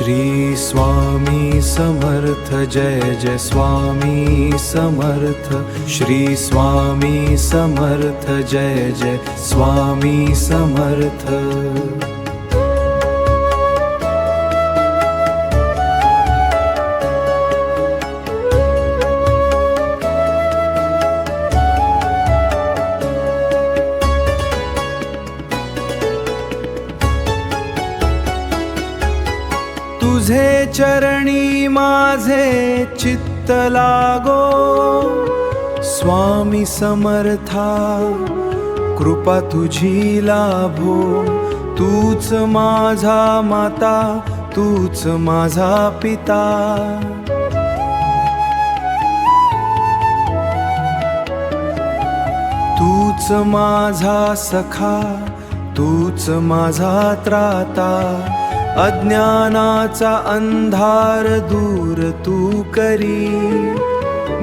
श्री स्वामी समर्थ जय जय स्वामी समर्थ। श्री स्वामी समर्थ जय जय स्वामी समर्थ। तुझे चरणी माझे चित्त लागो, स्वामी समर्था कृपा तुझी लाभो। तूच माझा माता, तूच माझा पिता। तूच माझा सखा, तूच माझा त्राता। अज्ञानाचा अंधार दूर तू करी,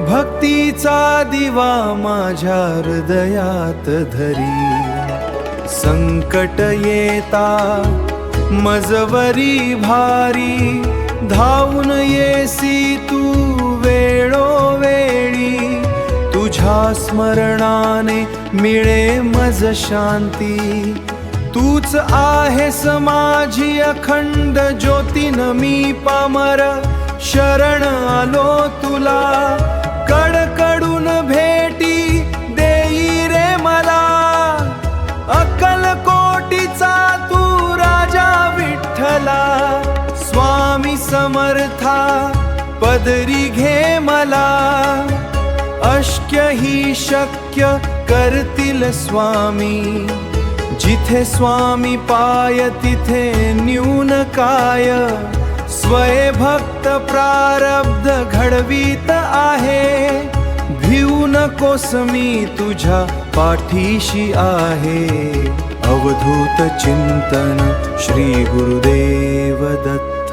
भक्तीचा दिवा माझ्या हृदयात धरी। संकट येता मजवरी भारी, धावून येसी तू वेळोवेळी। तुझ्या स्मरणाने मिळे मज शांती, तूच आहेस माझी अखंड ज्योती। न मी पामर शरण आलो तुला, कडकडून भेटी देई रे मला। अक्कलकोटीचा तू राजा विठ्ठला, स्वामी समर्था पदरी घे मला। अशक्य ही शक्य करतील स्वामी, जिथे स्वामी पाय तिथे न्यून काय। स्वय भक्त प्रारब्ध घडवीत आहे, भिऊ नकोस मी तुझ्या पाठीशी आहे। अवधूत चिंतन श्री गुरुदेव दत्त।